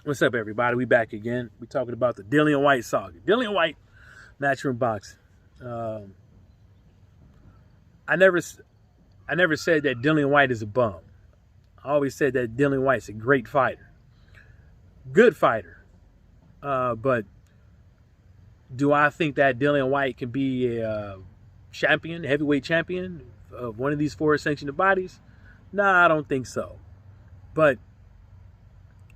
What's up, everybody? We back again. We talking about the Dillian Whyte saga. Dillian Whyte, matchroom boxing. Um, I never, I never said that Dillian Whyte is a bum. I always said that Dillian Whyte's a great fighter, good fighter. But do I think that Dillian Whyte can be a champion, heavyweight champion of one of these four sanctioned bodies? Nah, I don't think so. But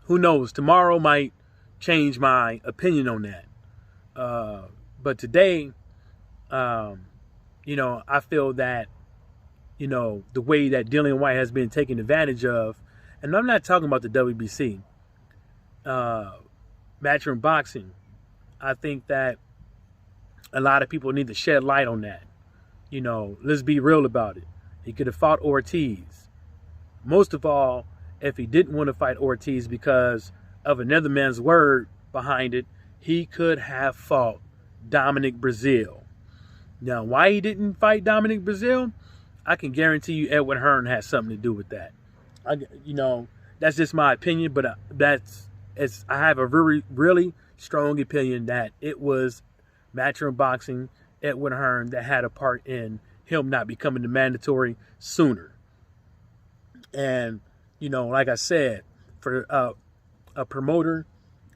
who knows? Tomorrow might change my opinion on that. But today, um, I feel that, the way that Dillian Whyte has been taken advantage of, and I'm not talking about the WBC, matchroom boxing. I think that a lot of people need to shed light on that. Let's be real about it. He could have fought Ortiz. Most of all, if he didn't want to fight Ortiz because of another man's word behind it, he could have fought Dominic Brazil. Now, why he didn't fight Dominic Brazil, I can guarantee you Edward Hearn has something to do with that. That's just my opinion, but I have a really strong opinion that it was matchroom boxing, Edward Hearn, that had a part in him not becoming the mandatory sooner. And like I said, for a promoter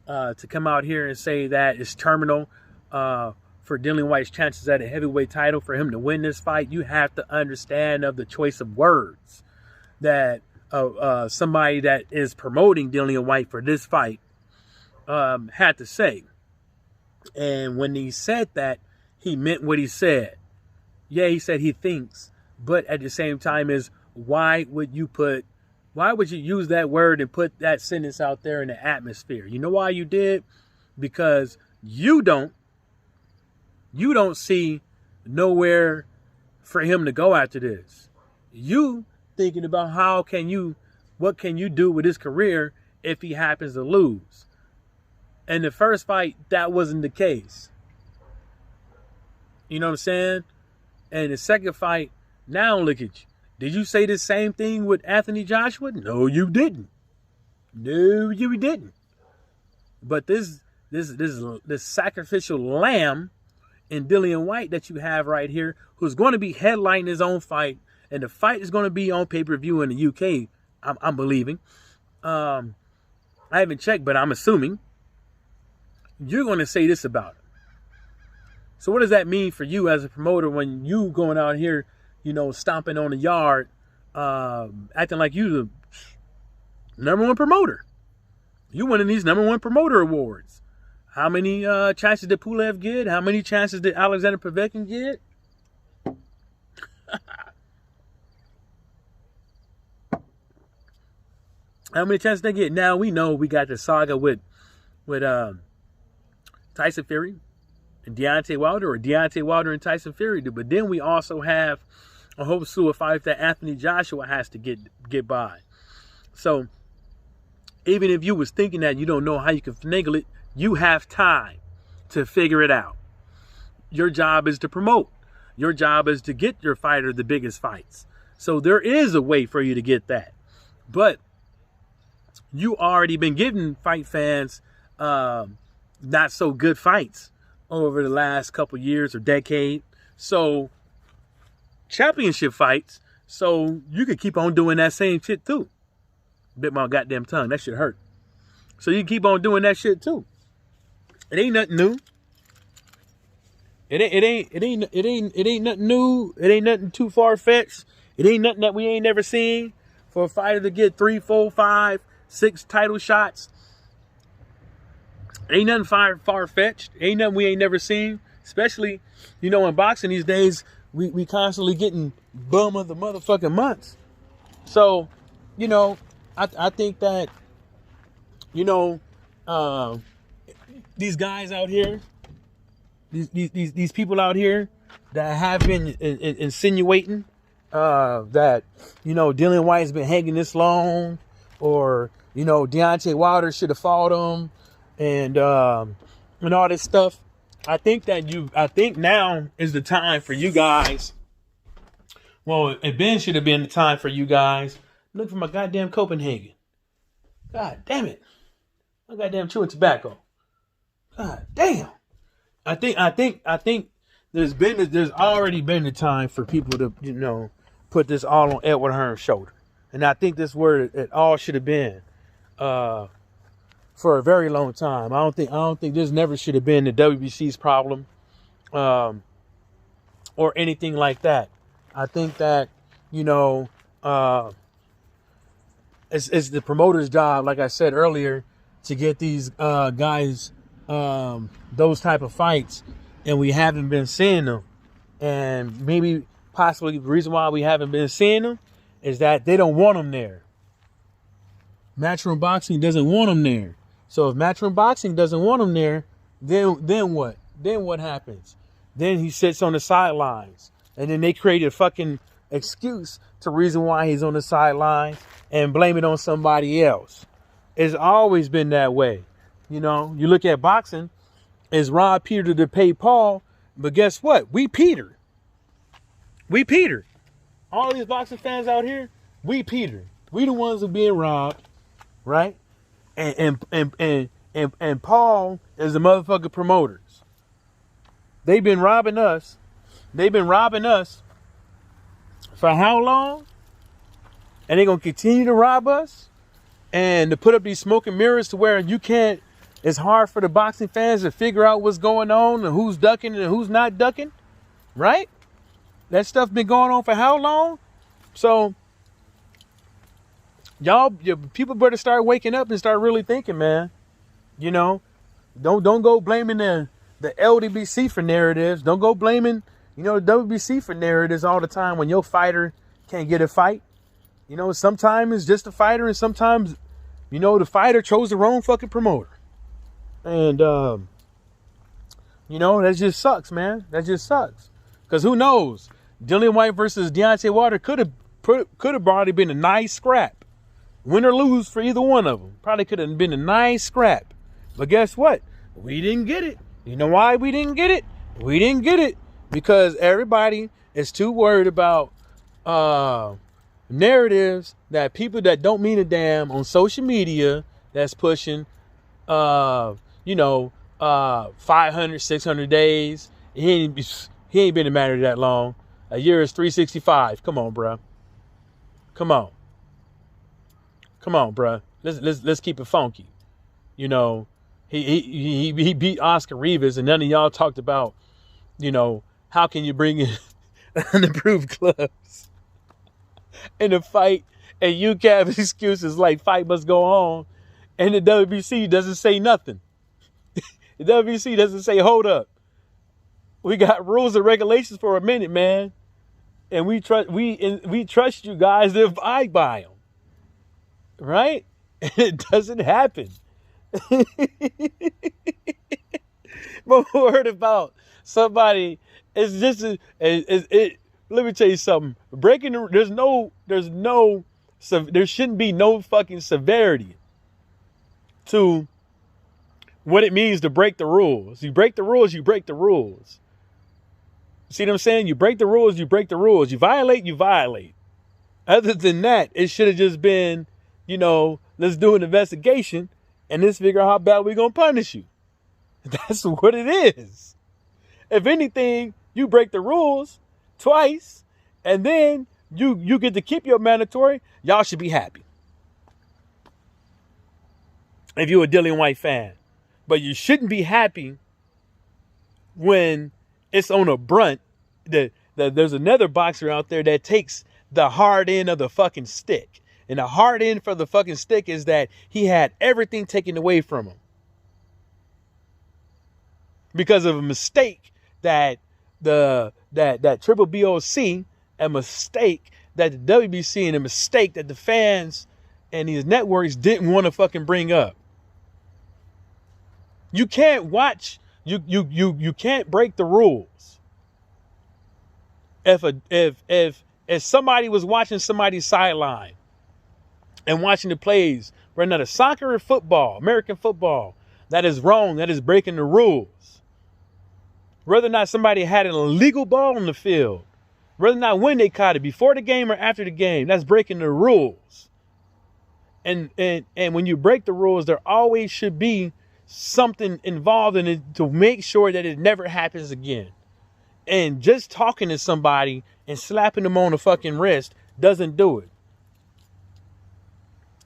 to come out here and say that it's terminal for Dillian Whyte's chances at a heavyweight title, for him to win this fight, you have to understand of the choice of words that somebody that is promoting Dillian Whyte for this fight had to say. And when he said that, he meant what he said. Yeah, he said he thinks, but at the same time why would you use that word and put that sentence out there in the atmosphere? You know why you did? Because you don't see nowhere for him to go after this. You thinking about what can you do with his career if he happens to lose? In the first fight, that wasn't the case. You know what I'm saying? And the second fight, now look at you. Did you say the same thing with Anthony Joshua? No, you didn't. No, you didn't. But this sacrificial lamb in Dillian Whyte that you have right here, who's going to be headlining his own fight, and the fight is going to be on pay-per-view in the UK, I'm believing. I haven't checked, but I'm assuming you're going to say this about him. So what does that mean for you as a promoter when you going out here, stomping on the yard, acting like you the number one promoter? You winning these number one promoter awards. How many chances did Pulev get? How many chances did Alexander Povetkin get? How many chances they get? Now we know we got the saga with Tyson Fury and Deontay Wilder, or Deontay Wilder and Tyson Fury. But then we also have a whole slew of fights that Anthony Joshua has to get by. So even if you was thinking that you don't know how you can finagle it, you have time to figure it out. Your job is to promote. Your job is to get your fighter the biggest fights. So there is a way for you to get that. But you already been giving fight fans not so good fights over the last couple years or decade. So championship fights. So you could keep on doing that same shit too. Bit my goddamn tongue. That shit hurt. So you keep on doing that shit too. It ain't nothing new. It ain't nothing new. It ain't nothing too far fetched. It ain't nothing that we ain't never seen for a fighter to get 3, 4, 5, 6 title shots. Ain't nothing far fetched. Ain't nothing we ain't never seen. Especially, in boxing these days, we constantly getting bum of the motherfucking months. So, I think that, these guys out here, these people out here that have been insinuating that, Dillian Whyte has been hanging this long, or, Deontay Wilder should have fought him, and all this stuff. I think now is the time for you guys. Well, it Ben should have been the time for you guys. Look for my goddamn Copenhagen. God damn it. I goddamn chewing tobacco. God damn. I think there's already been the time for people to, put this all on Edward Hearn's shoulder. And I think this where it all should have been for a very long time. I don't think this never should have been the WBC's problem or anything like that. I think that, it's the promoter's job, like I said earlier, to get these guys those type of fights, and we haven't been seeing them. And maybe possibly the reason why we haven't been seeing them is that they don't want them there. Matchroom Boxing doesn't want them there. So if Matchroom Boxing doesn't want him there, then what? Then what happens? Then he sits on the sidelines, and then they create a fucking excuse to reason why he's on the sidelines and blame it on somebody else. It's always been that way. You look at boxing, it's Rob Peter to pay Paul, but guess what? We Peter. All these boxing fans out here, we Peter. We the ones who being robbed, right? And Paul is the motherfucking promoters. They've been robbing us. For how long? And they're gonna continue to rob us and to put up these smoke and mirrors to where it's hard for the boxing fans to figure out what's going on and who's ducking and who's not ducking, right? That stuff been going on for how long? So people better start waking up and start really thinking, man. Don't go blaming the LDBC for narratives. Don't go blaming, the WBC for narratives all the time when your fighter can't get a fight. Sometimes it's just the fighter, and sometimes, the fighter chose the wrong fucking promoter. And, that just sucks, man. That just sucks. Because who knows? Dillian Whyte versus Deontay Wilder could have probably been a nice scrap. Win or lose for either one of them. Probably could have been a nice scrap. But guess what? We didn't get it. You know why we didn't get it? We didn't get it because everybody is too worried about narratives that people that don't mean a damn on social media that's pushing 500, 600 days. He ain't been a manager that long. A year is 365. Come on, bro. Come on, bro. Let's keep it funky. He beat Oscar Rivas, and none of y'all talked about, how can you bring in unapproved gloves in a fight, and you have excuses like fight must go on, and the WBC doesn't say nothing. The WBC doesn't say, hold up. We got rules and regulations for a minute, man. And we trust you guys to abide by them. Right? And it doesn't happen. But we heard about somebody, it's just, let me tell you something. There shouldn't be no fucking severity to what it means to break the rules. You break the rules, you break the rules. See what I'm saying? You break the rules, you break the rules. You violate, you violate. Other than that, it should have just been, let's do an investigation and let's figure out how bad we're going to punish you. That's what it is. If anything, you break the rules twice and then you get to keep your mandatory. Y'all should be happy. If you're a Dillian Whyte fan. But you shouldn't be happy when it's on a brunt that there's another boxer out there that takes the hard end of the fucking stick. And the hard end for the fucking stick is that he had everything taken away from him. Because of a mistake that Triple BOC, a mistake that the WBC, and a mistake that the fans and these networks didn't want to fucking bring up. You can't watch, you can't break the rules. If somebody was watching somebody's sideline and watching the plays, whether not soccer or football, American football, that is wrong, that is breaking the rules. Whether or not somebody had an illegal ball on the field, whether or not when they caught it, before the game or after the game, that's breaking the rules. And when you break the rules, there always should be something involved in it to make sure that it never happens again. And just talking to somebody and slapping them on the fucking wrist doesn't do it.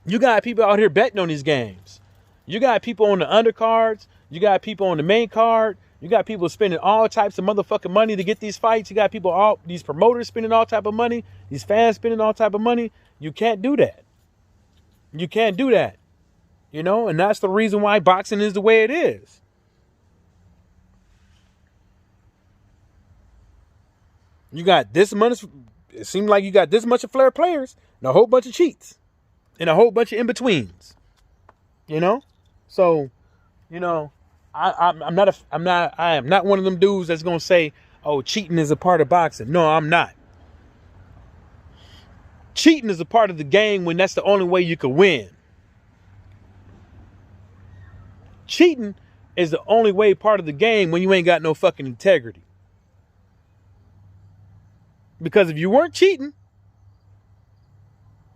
You got people out here betting on these games. You got people on the undercards. You got people on the main card. You got people spending all types of motherfucking money to get these fights. You got people, all these promoters spending all type of money. These fans spending all type of money. You can't do that. You can't do that. You know, and that's the reason why boxing is the way it is. You got this much, it seemed like you got this much of flair players and a whole bunch of cheats and a whole bunch of in-betweens. You know? So, you know, I am not one of them dudes that's gonna say, oh, cheating is a part of boxing. No, I'm not. Cheating is a part of the game when that's the only way you can win. Cheating is the only way part of the game when you ain't got no fucking integrity. Because if you weren't cheating,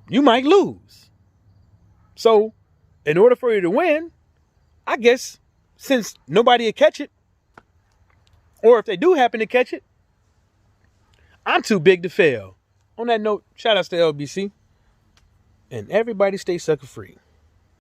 you might lose. So, in order for you to win, I guess, since nobody will catch it, or if they do happen to catch it, I'm too big to fail. On that note, shout outs to LBC. And everybody stay sucker free.